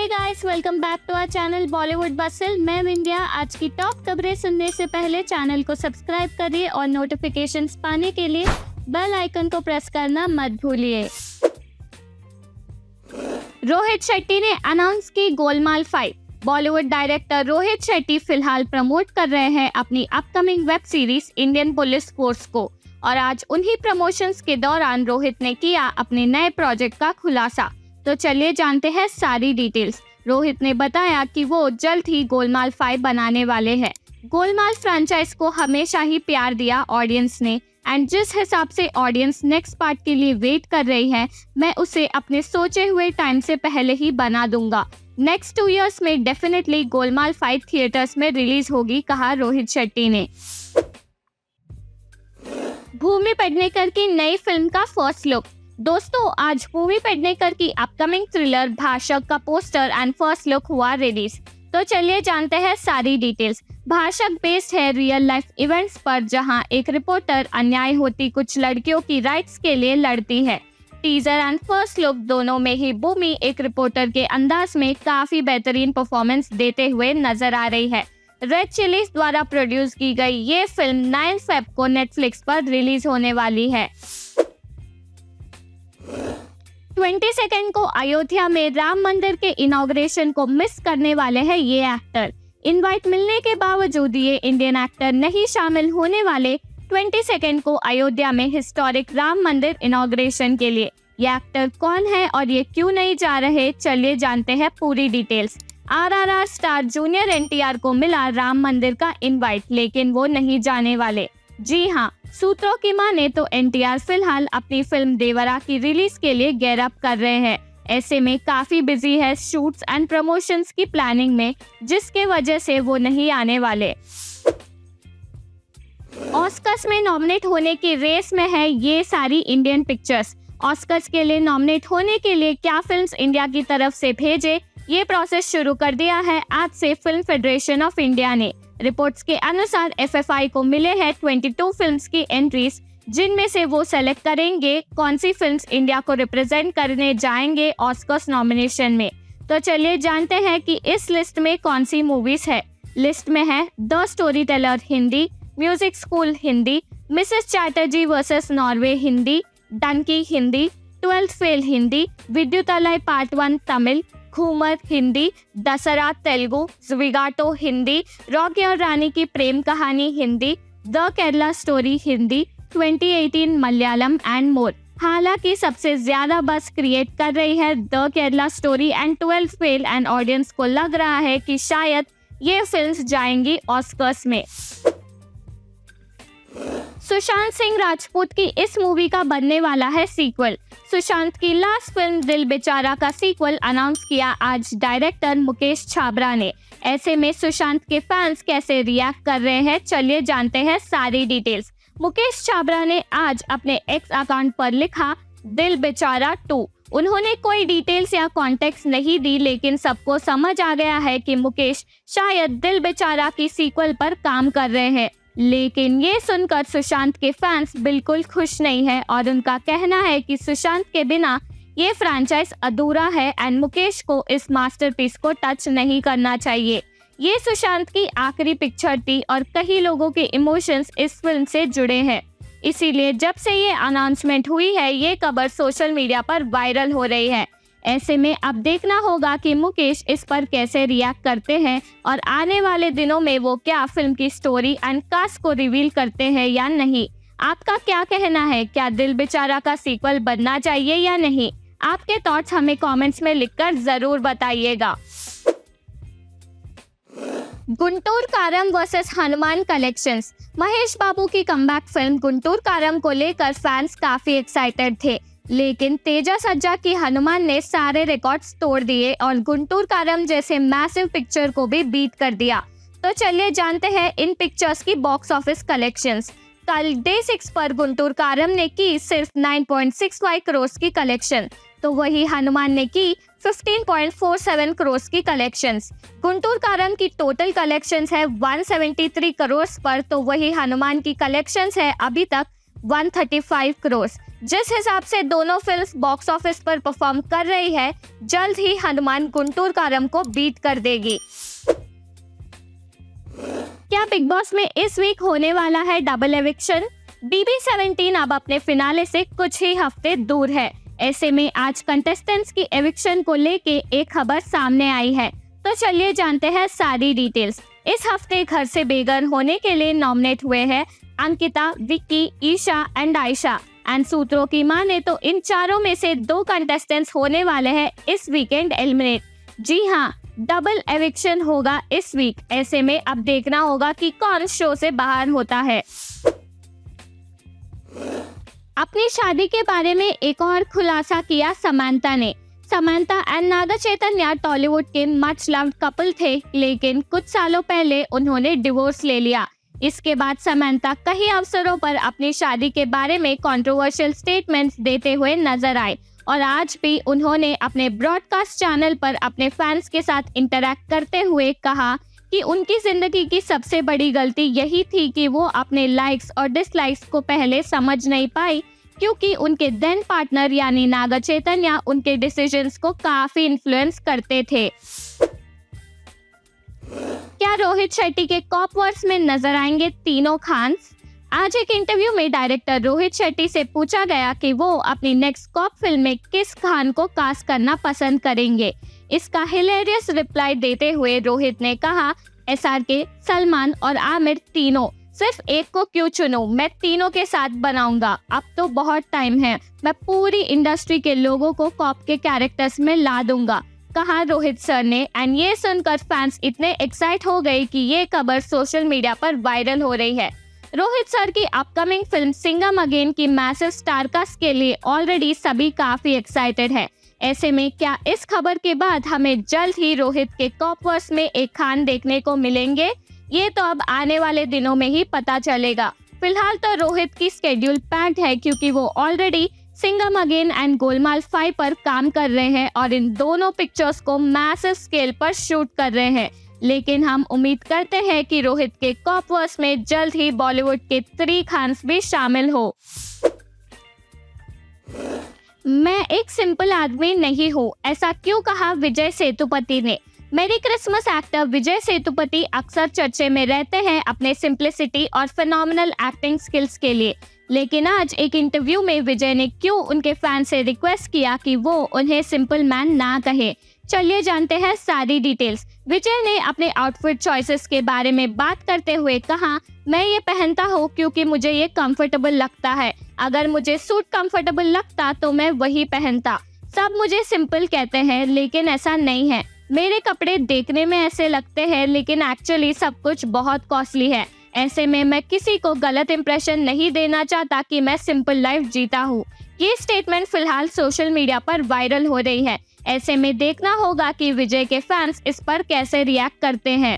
Guys, welcome back to our channel Bollywood bustle. मैं विंध्या। आज की टॉप खबरें सुनने से पहले चैनल को सब्सक्राइब करिए और नोटिफिकेशंस पाने के लिए बेल आइकन को प्रेस करना मत भूलिए। रोहित शेट्टी ने अनाउंस की गोलमाल 5। बॉलीवुड डायरेक्टर रोहित शेट्टी फिलहाल प्रमोट कर रहे हैं अपनी upcoming web series Indian police force को, और आज उन्हीं प्रमोशंस के दौरान रोहित ने किया अपने नए प्रोजेक्ट का खुलासा। तो चलिए जानते हैं सारी डिटेल्स। रोहित ने बताया कि वो जल्द ही गोलमाल 5 बनाने वाले हैं। गोलमाल फ्रेंचाइज को हमेशा ही प्यार दिया ऑडियंस ने, एंड जिस हिसाब से ऑडियंस नेक्स्ट पार्ट के लिए वेट कर रही है, मैं उसे अपने सोचे हुए टाइम से पहले ही बना दूंगा। नेक्स्ट 2 इयर्स में डेफिनेटली गोलमाल 5 थिएटर्स में रिलीज होगी, कहा रोहित शेट्टी ने। भूमि पेडनेकर की नई फिल्म का फर्स्ट लुक। दोस्तों, आज भूमि पेडनेकर की अपकमिंग थ्रिलर भाषक का पोस्टर एंड फर्स्ट लुक हुआ रिलीज। तो चलिए जानते हैं सारी डिटेल्स। भाषक बेस्ड है रियल लाइफ इवेंट्स पर, जहां एक रिपोर्टर अन्याय होती कुछ लड़कियों की राइट्स के लिए लड़ती है। टीजर एंड फर्स्ट लुक दोनों में ही भूमि एक रिपोर्टर के अंदाज में काफी बेहतरीन परफॉर्मेंस देते हुए नजर आ रही है। रेड चिलीज द्वारा प्रोड्यूस की गई ये फिल्म 9 फेब को नेटफ्लिक्स पर रिलीज होने वाली है। 22 को अयोध्या में राम मंदिर के इनॉग्रेशन को मिस करने वाले हैं ये एक्टर। इनवाइट मिलने के बावजूद ये इंडियन एक्टर नहीं शामिल होने वाले 22 को अयोध्या में हिस्टोरिक राम मंदिर इनॉग्रेशन के लिए। ये एक्टर कौन है और ये क्यों नहीं जा रहे, चलिए जानते हैं पूरी details. RRR star junior NTR को मिला राम मंदिर का इनवाइट, लेकिन वो नहीं जाने वाले। जी हाँ, सूत्रों की माने तो NTR फिलहाल अपनी फिल्म देवरा की रिलीज के लिए गेयर अप कर रहे हैं। ऐसे में काफी बिजी है शूट्स एंड प्रमोशंस की प्लानिंग में, जिसके वजह से वो नहीं आने वाले। ऑस्कर्स में नॉमिनेट होने की रेस में है ये सारी इंडियन पिक्चर्स। ऑस्कर्स के लिए नॉमिनेट होने के लिए क्या फिल्म्स इंडिया की तरफ से भेजे, ये प्रोसेस शुरू कर दिया है आज से फिल्म फेडरेशन ऑफ इंडिया ने। रिपोर्ट्स के अनुसार FFI को मिले हैं 22 फिल्म्स की एंट्रीज, जिनमें से वो सेलेक्ट करेंगे कौन सी फिल्म्स इंडिया को रिप्रेजेंट करने जाएंगे ऑस्कर्स नॉमिनेशन में। तो चलिए जानते हैं कि इस लिस्ट में कौन सी मूवीज है। लिस्ट में है the story teller Hindi, music school Hindi, Mrs Chatterjee versus Norway Hindi, Dunki Hindi, 12th fail Hindi, Viduthalai part 1 Tamil, Ghoomer Hindi, Dasara Telugu, Zwigato Hindi, Rocky aur Rani ki Prem Kahani Hindi, the Kerala story Hindi, 2018 Malayalam and more. हालांकि सबसे ज्यादा बस क्रिएट कर रही है the Kerala story and 12th fail, and audience को लग रहा है कि शायद ये फिल्म्स जाएंगी ऑस्कर्स में। सुशांत सिंह राजपूत की इस मूवी का बनने वाला है सीक्वल। सुशांत की लास्ट फिल्म दिल बेचारा का सीक्वल अनाउंस किया आज डायरेक्टर मुकेश छाबरा ने। ऐसे में सुशांत के फैंस कैसे रिएक्ट कर रहे हैं, चलिए जानते हैं सारी डिटेल्स। मुकेश छाबरा ने आज अपने एक्स अकाउंट पर लिखा दिल बेचारा 2। उन्होंने कोई डिटेल्स या कॉन्टेक्स्ट नहीं दी, लेकिन सबको समझ आ गया है कि मुकेश शायद दिल बेचारा की सीक्वल पर काम कर रहे हैं। लेकिन ये सुनकर सुशांत के फैंस बिल्कुल खुश नहीं है, और उनका कहना है कि सुशांत के बिना ये फ्रैंचाइज अधूरा है एंड मुकेश को इस मास्टरपीस को टच नहीं करना चाहिए। ये सुशांत की आखिरी पिक्चर थी और कई लोगों के इमोशंस इस फिल्म से जुड़े हैं। इसीलिए जब से ये अनाउंसमेंट हुई है, ये खबर सोशल मीडिया पर वायरल हो रही है। ऐसे में अब देखना होगा कि मुकेश इस पर कैसे रिएक्ट करते हैं, और आने वाले दिनों में वो क्या फिल्म की स्टोरी एंड कास्ट को रिवील करते हैं या नहीं। आपका क्या कहना है, क्या दिल बेचारा का सीक्वल बनना चाहिए या नहीं? आपके थॉट्स हमें कमेंट्स में लिखकर जरूर बताइएगा। गुंटूर कारम वर्सेस हनुमान कलेक्शंस। महेश बाबू की कमबैक फिल्म गुंटूर कारम को लेकर फैंस काफी एक्साइटेड थे, लेकिन तेजा सज्जा की हनुमान ने सारे रिकॉर्ड्स तोड़ दिए और गुंटूर कारम जैसे मैसिव पिक्चर को भी बीट कर दिया। तो चलिए जानते हैं इन पिक्चर्स की बॉक्स ऑफिस कलेक्शंस। कल डे 6 पर गुंटूर कारम ने की सिर्फ 9.65 करोड़ की कलेक्शन, तो वही हनुमान ने की 15.47 करोड़ की कलेक्शंस। गुंटूर कारम की टोटल कलेक्शंस है 173 करोड़ पर, तो वही हनुमान की कलेक्शंस है अभी तक 135 करोड़। जिस हिसाब से दोनों फिल्म्स बॉक्स ऑफिस पर परफॉर्म कर रही है, जल्द ही हनुमान गुंटूर कारम को बीट कर देगी। क्या बिग बॉस में इस वीक होने वाला है डबल एविक्शन? BB17 अब अपने फिनाले से कुछ ही हफ्ते दूर है। ऐसे में आज कंटेस्टेंट्स की एविक्शन को लेके एक खबर सामने आई है, तो चलिए जानते हैं सारी डिटेल्स। इस हफ्ते घर से बेघर होने के लिए नॉमिनेट हुए हैं अंकिता, विक्की, ईशा एंड आयशा। एंड सूत्रों की माने तो इन चारों में से 2 कंटेस्टेंट्स होने वाले हैं इस वीकेंड एलिमिनेट। जी हाँ, डबल एविक्शन होगा इस वीक। ऐसे में अब देखना होगा कि कौन शो से बाहर होता है। अपनी शादी के बारे में एक और खुलासा किया समंता ने। समंता एंड नागा चैतन्य टॉलीवुड के मच लव्ड कपल थे, लेकिन कुछ सालों पहले उन्होंने डिवोर्स ले लिया। इसके बाद समंता कई अवसरों पर अपनी शादी के बारे में कंट्रोवर्शियल स्टेटमेंट्स देते हुए नजर आए और आज भी उन्होंने अपने ब्रॉडकास्ट चैनल पर अपने फैंस के साथ इंटरैक्ट करते हुए कहा कि उनकी जिंदगी की सबसे बड़ी गलती यही थी कि वो अपने लाइक्स और डिसलाइक्स को पहले समझ नहीं पाई, क्योंकि उनके देन पार्टनर यानी नागा चैतन्य उनके डिसीजंस को काफी इन्फ्लुएंस करते थे। क्या रोहित शेट्टी के कॉप वर्स में नजर आएंगे तीनों खान्स? आज एक इंटरव्यू में डायरेक्टर रोहित शेट्टी से पूछा गया कि वो अपनी नेक्स्ट कॉप फिल्म में किस खान को कास्ट करना पसंद करेंगे। इसका हिलेरियस रिप्लाई देते हुए रोहित ने कहा, SRK, सलमान और आमिर तीनों, सिर्फ एक को क्यों चुनूं, मैं तीनों के साथ बनाऊंगा। अब तो बहुत टाइम है, मैं पूरी इंडस्ट्री के लोगों को कॉप के कैरेक्टर्स में ला दूंगा, कहा रोहित सर ने। एंड ये सुनकर फैंस इतने एक्साइट हो गए कि ये खबर सोशल मीडिया पर वायरल हो रही है। रोहित सर की अपकमिंग फिल्म सिंघम अगेन की मैसिव स्टार कास्ट के लिए ऑलरेडी सभी काफी एक्साइटेड है। ऐसे में क्या इस खबर के बाद हमें जल्द ही रोहित के कॉपवर्स में एक खान देखने को मिलेंगे? ये तो अब आने वाले दिनों में ही पता चलेगा। फिलहाल तो रोहित की स्केड्यूल पैक्ड है, क्योंकि वो already Singham again and Golmaal 5 पर काम कर रहे हैं और इन दोनों पिक्चर्स को मैसिव स्केल पर शूट कर रहे हैं। लेकिन हम उम्मीद करते हैं कि रोहित के कॉपवर्स में जल्द ही बॉलीवुड के 3 खान्स भी शामिल हो। मैं एक सिंपल आदमी नहीं हूँ, ऐसा क्यों कहा विजय सेतुपति ने? मेरी क्रिसमस एक्टर विजय सेतुपति अक्सर चर्चे में रहते हैं अपने सिंप्लिसिटी और फिनोमिनल एक्टिंग स्किल्स के लिए। लेकिन आज एक इंटरव्यू में विजय ने क्यों उनके फैन से रिक्वेस्ट किया कि वो उन्हें सिंपल मैन ना कहे। चलिए जानते हैं सारी डिटेल्स। विजय ने अपने आउटफिट चॉइसेस के बारे में बात करते हुए कहा, मैं ये पहनता हूँ क्योंकि मुझे ये कंफर्टेबल लगता है। अगर मुझे सूट कंफर्टेबल लगता तो मैं वही पहनता। सब मुझे सिंपल कहते हैं, लेकिन ऐसा नहीं है। मेरे कपड़े देखने में ऐसे लगते हैं, लेकिन एक्चुअली सब कुछ बहुत कॉस्टली है। ऐसे में मैं किसी को गलत इंप्रेशन नहीं देना चाहता कि मैं सिंपल लाइफ जीता हूँ। ये स्टेटमेंट फिलहाल सोशल मीडिया पर वायरल हो रही है। ऐसे में देखना होगा कि विजय के फैंस इस पर कैसे रिएक्ट करते हैं।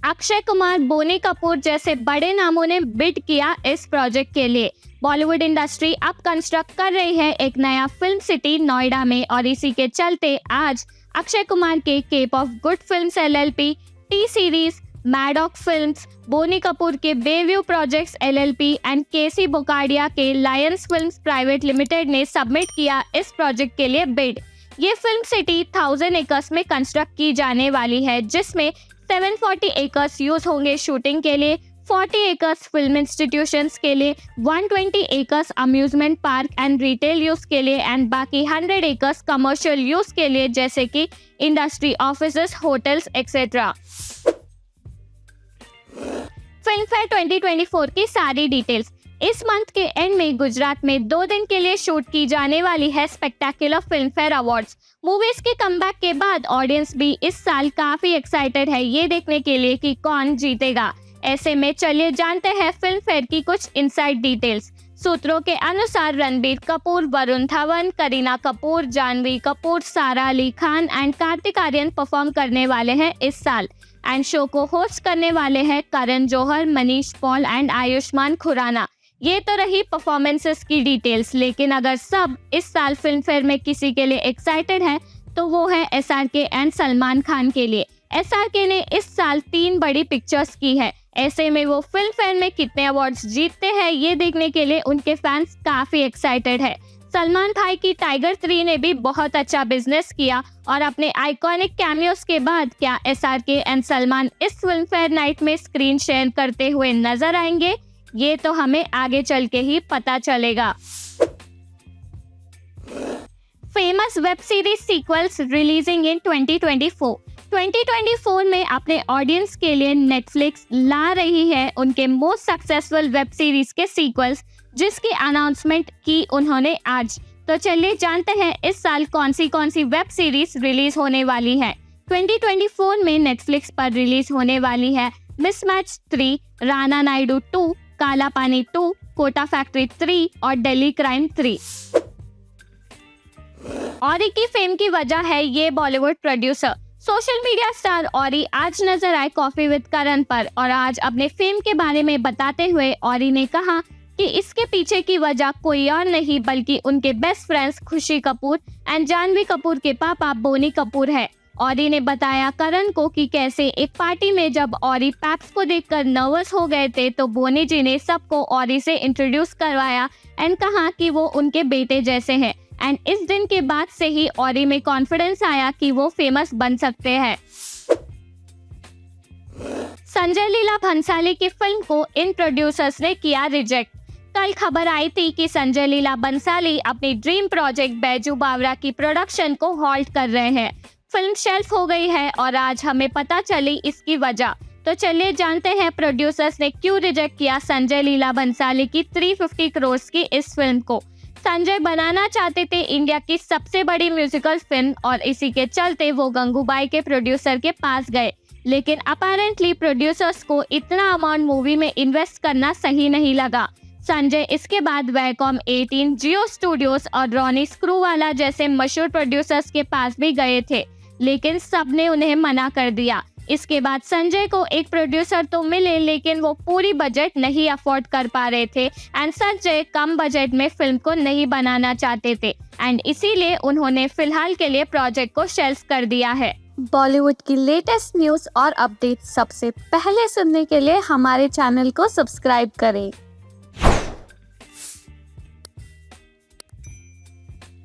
अक्षय कुमार, बोनी कपूर जैसे बड़े नामों ने बिड किया इस प्रोजेक्ट के लिए। बॉलीवुड इंडस्ट्री अब कंस्ट्रक्ट कर रही है एक नया फिल्म सिटी नोएडा में, और इसी के चलते आज अक्षय कुमार के Cape of Good Films LLP, T Series, Maddock Films, Boney Kapoor के Bayview Projects LLP and K C Bokadia के लायंस फिल्म्स प्राइवेट लिमिटेड ने सबमिट किया इस प्रोजेक्ट के लिए बिड। ये फिल्म सिटी 1000 एकर्स में कंस्ट्रक्ट की जाने वाली है, जिसमें 740 एकर्स यूज होंगे शूटिंग के लिए, 40 एकर्स फिल्म इंस्टीट्यूशंस के लिए, 120 acres amusement park and retail use के लिए एंड बाकी 100 एकर्स कमर्शियल यूज के लिए, जैसे कि industry offices, hotels etcetera. Film fair 2024 की सारी डिटेल्स। इस मंथ के एंड में गुजरात में 2 दिन के लिए शूट की जाने वाली है spectacular film fair awards. Movies के कमबैक के बाद ऑडियंस भी इस साल काफी एक्साइटेड है ये देखने के लिए कि कौन जीतेगा। ऐसे में चलिए जानते हैं फिल्म फेयर की कुछ इनसाइड डिटेल्स। सूत्रों के अनुसार रणबीर कपूर, वरुण धवन, करीना कपूर, जानवी कपूर, सारा अली खान एंड कार्तिक आर्यन परफॉर्म करने वाले हैं इस साल। एंड शो को होस्ट करने वाले हैं करण जौहर, मनीष पॉल एंड आयुष्मान खुराना। ये तो रही परफॉर्मेंसेस की डिटेल्स, लेकिन अगर सब इस साल फिल्म फेयर में किसी के लिए एक्साइटेड है तो वो है SRK एंड सलमान खान के लिए। SRK ने इस साल 3 बड़ी पिक्चर्स की है। ऐसे में वो फिल्म फेयर में कितने अवार्ड्स जीतते हैं ये देखने के लिए उनके फैंस काफी एक्साइटेड है। सलमान भाई की टाइगर 3 ने भी बहुत अच्छा बिजनेस किया और अपने आइकॉनिक कैमियोस के बाद क्या SRK एंड सलमान इस फिल्म फेयर नाइट में स्क्रीन शेयर करते हुए नजर आएंगे, ये तो हमें आगे चल के ही पता चलेगा। Famous web series sequels releasing in 2024। 2024 में अपने ऑडियंस के लिए नेटफ्लिक्स ला रही है उनके मोस्ट सक्सेसफुल वेब सीरीज के सीक्वल्स, जिसकी अनाउंसमेंट की उन्होंने आज। तो चलिए जानते हैं इस साल कौन सी वेब सीरीज रिलीज होने वाली है। 2024 में नेटफ्लिक्स पर रिलीज होने वाली है मिसमैच 3, राणा नायडू 2, काला पानी 2, कोटा फैक्ट्री 3 और दिल्ली क्राइम 3। ऑरी की फेम की वजह है ये Bollywood producer. Social media star ऑरी आज नजर आए कॉफी विद करण पर और आज अपने फेम के बारे में बताते हुए ऑरी ने कहा कि इसके पीछे की वजह कोई और नहीं बल्कि उनके बेस्ट फ्रेंड्स खुशी कपूर एंड जानवी कपूर के पापा बोनी कपूर है। ऑरी ने बताया करण को कि कैसे एक पार्टी में जब ऑरी पैप्स को देखकर नर्वस हो गए थे तो बोनी जी ने सबको ऑरी से इंट्रोड्यूस करवाया एंड कहा कि वो उनके बेटे जैसे हैं एंड इस दिन के बाद से ही ऑरी में कॉन्फिडेंस आया कि वो फेमस बन सकते हैं। संजय लीला भंसाली की फिल्म को इन प्रोड्यूसर्स ने किया रिजेक्ट। कल खबर आई थी कि संजय लीला भंसाली अपनी ड्रीम प्रोजेक्ट बैजू बावरा की प्रोडक्शन को हॉल्ट कर रहे हैं। फिल्म शेल्फ हो गई है और आज हमें पता चली इसकी वजह। तो चलिए जानते हैं प्रोड्यूसर्स ने क्यों रिजेक्ट किया संजय लीला भंसाली की 350 करोड़ की इस फिल्म को। संजय बनाना चाहते थे इंडिया की सबसे बड़ी म्यूजिकल फिल्म और इसी के चलते वो गंगूबाई के प्रोड्यूसर के पास गए, लेकिन अपेरेंटली प्रोड्यूसर्स को इतना अमाउंट मूवी में इन्वेस्ट करना सही नहीं लगा। संजय इसके बाद वैकॉम 18, जियो स्टूडियोज और रॉनी स्क्रूवाला जैसे मशहूर प्रोड्यूसर्स के पास भी गए थे, लेकिन सबने उन्हें मना कर दिया। इसके बाद संजय को एक प्रोड्यूसर तो मिले लेकिन वो पूरी बजट नहीं अफोर्ड कर पा रहे थे एंड संजय कम बजट में फिल्म को नहीं बनाना चाहते थे एंड इसीलिए उन्होंने फिलहाल के लिए प्रोजेक्ट को शेल्फ कर दिया है। बॉलीवुड की लेटेस्ट न्यूज और अपडेट सबसे पहले सुनने के लिए हमारे चैनल को सब्सक्राइब करें।